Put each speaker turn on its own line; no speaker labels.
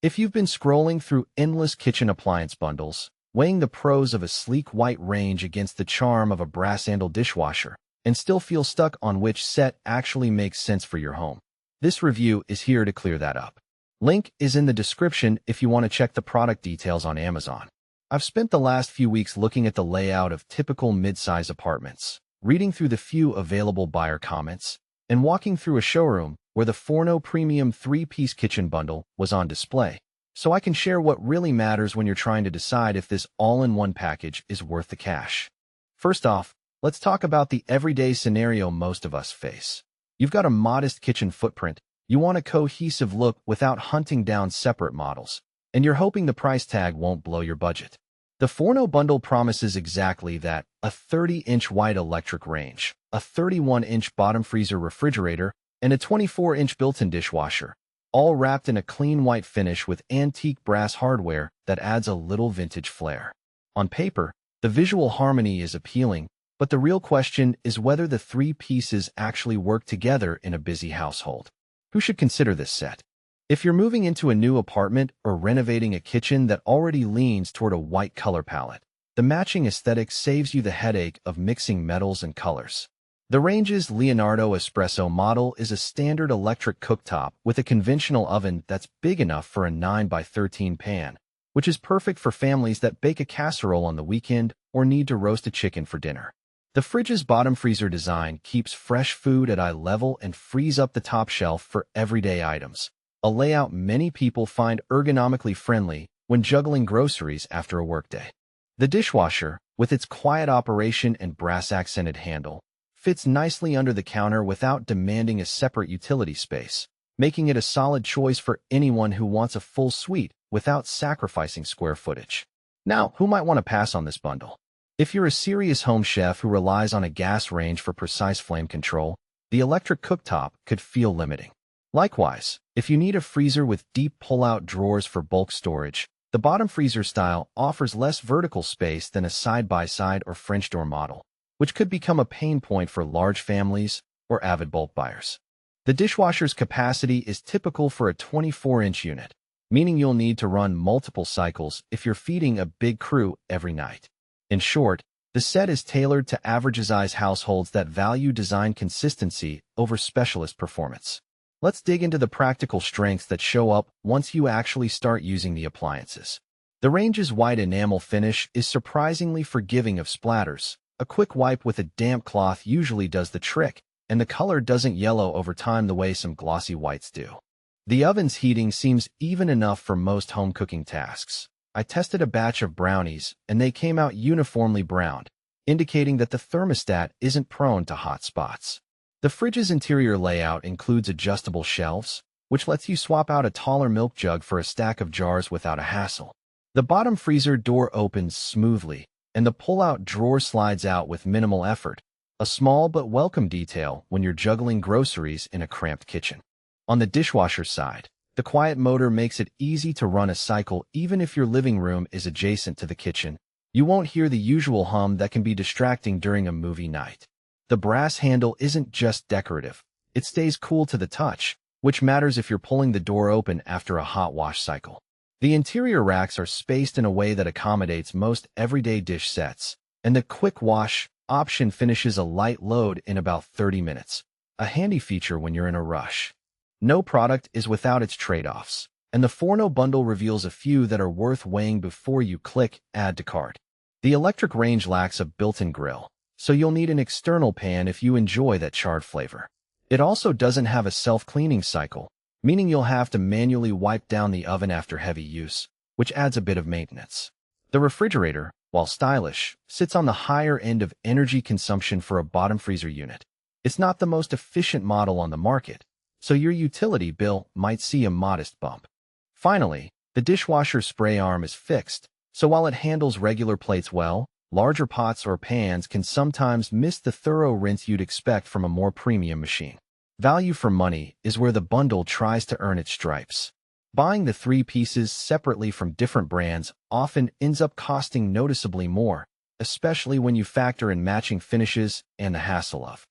If you've been scrolling through endless kitchen appliance bundles, weighing the pros of a sleek white range against the charm of a brass-handled dishwasher, and still feel stuck on which set actually makes sense for your home, this review is here to clear that up. Link is in the description if you want to check the product details on Amazon. I've spent the last few weeks looking at the layout of typical mid-size apartments, reading through the few available buyer comments, and walking through a showroom where the FORNO Premium 3-piece kitchen bundle was on display, so I can share what really matters when you're trying to decide if this all-in-one package is worth the cash. First off, let's talk about the everyday scenario most of us face. You've got a modest kitchen footprint, you want a cohesive look without hunting down separate models, and you're hoping the price tag won't blow your budget. The FORNO bundle promises exactly that: a 30-inch wide electric range, a 31-inch bottom freezer refrigerator, and a 24-inch built-in dishwasher, all wrapped in a clean white finish with antique brass hardware that adds a little vintage flair. On paper, the visual harmony is appealing, but the real question is whether the three pieces actually work together in a busy household. Who should consider this set? If you're moving into a new apartment or renovating a kitchen that already leans toward a white color palette, the matching aesthetic saves you the headache of mixing metals and colors. The range's Leonardo Espresso model is a standard electric cooktop with a conventional oven that's big enough for a 9x13 pan, which is perfect for families that bake a casserole on the weekend or need to roast a chicken for dinner. The fridge's bottom freezer design keeps fresh food at eye level and frees up the top shelf for everyday items, a layout many people find ergonomically friendly when juggling groceries after a workday. The dishwasher, with its quiet operation and brass-accented handle, fits nicely under the counter without demanding a separate utility space, making it a solid choice for anyone who wants a full suite without sacrificing square footage. Now, who might want to pass on this bundle? If you're a serious home chef who relies on a gas range for precise flame control, the electric cooktop could feel limiting. Likewise, if you need a freezer with deep pull-out drawers for bulk storage, the bottom freezer style offers less vertical space than a side-by-side or French door model, which could become a pain point for large families or avid bulk buyers. The dishwasher's capacity is typical for a 24-inch unit, meaning you'll need to run multiple cycles if you're feeding a big crew every night. In short, the set is tailored to average-size households that value design consistency over specialist performance. Let's dig into the practical strengths that show up once you actually start using the appliances. The range's white enamel finish is surprisingly forgiving of splatters. A quick wipe with a damp cloth usually does the trick, and the color doesn't yellow over time the way some glossy whites do. The oven's heating seems even enough for most home cooking tasks. I tested a batch of brownies, and they came out uniformly browned, indicating that the thermostat isn't prone to hot spots. The fridge's interior layout includes adjustable shelves, which lets you swap out a taller milk jug for a stack of jars without a hassle. The bottom freezer door opens smoothly, and the pull-out drawer slides out with minimal effort, a small but welcome detail when you're juggling groceries in a cramped kitchen. On the dishwasher side, the quiet motor makes it easy to run a cycle even if your living room is adjacent to the kitchen. You won't hear the usual hum that can be distracting during a movie night. The brass handle isn't just decorative, it stays cool to the touch, which matters if you're pulling the door open after a hot wash cycle. The interior racks are spaced in a way that accommodates most everyday dish sets, and the quick wash option finishes a light load in about 30 minutes, a handy feature when you're in a rush. No product is without its trade-offs, and the FORNO bundle reveals a few that are worth weighing before you click Add to Cart. The electric range lacks a built-in grill, so you'll need an external pan if you enjoy that charred flavor. It also doesn't have a self-cleaning cycle, meaning you'll have to manually wipe down the oven after heavy use, which adds a bit of maintenance. The refrigerator, while stylish, sits on the higher end of energy consumption for a bottom freezer unit. It's not the most efficient model on the market, so your utility bill might see a modest bump. Finally, the dishwasher spray arm is fixed, so while it handles regular plates well, larger pots or pans can sometimes miss the thorough rinse you'd expect from a more premium machine. Value for money is where the bundle tries to earn its stripes. Buying the three pieces separately from different brands often ends up costing noticeably more, especially when you factor in matching finishes and the hassle of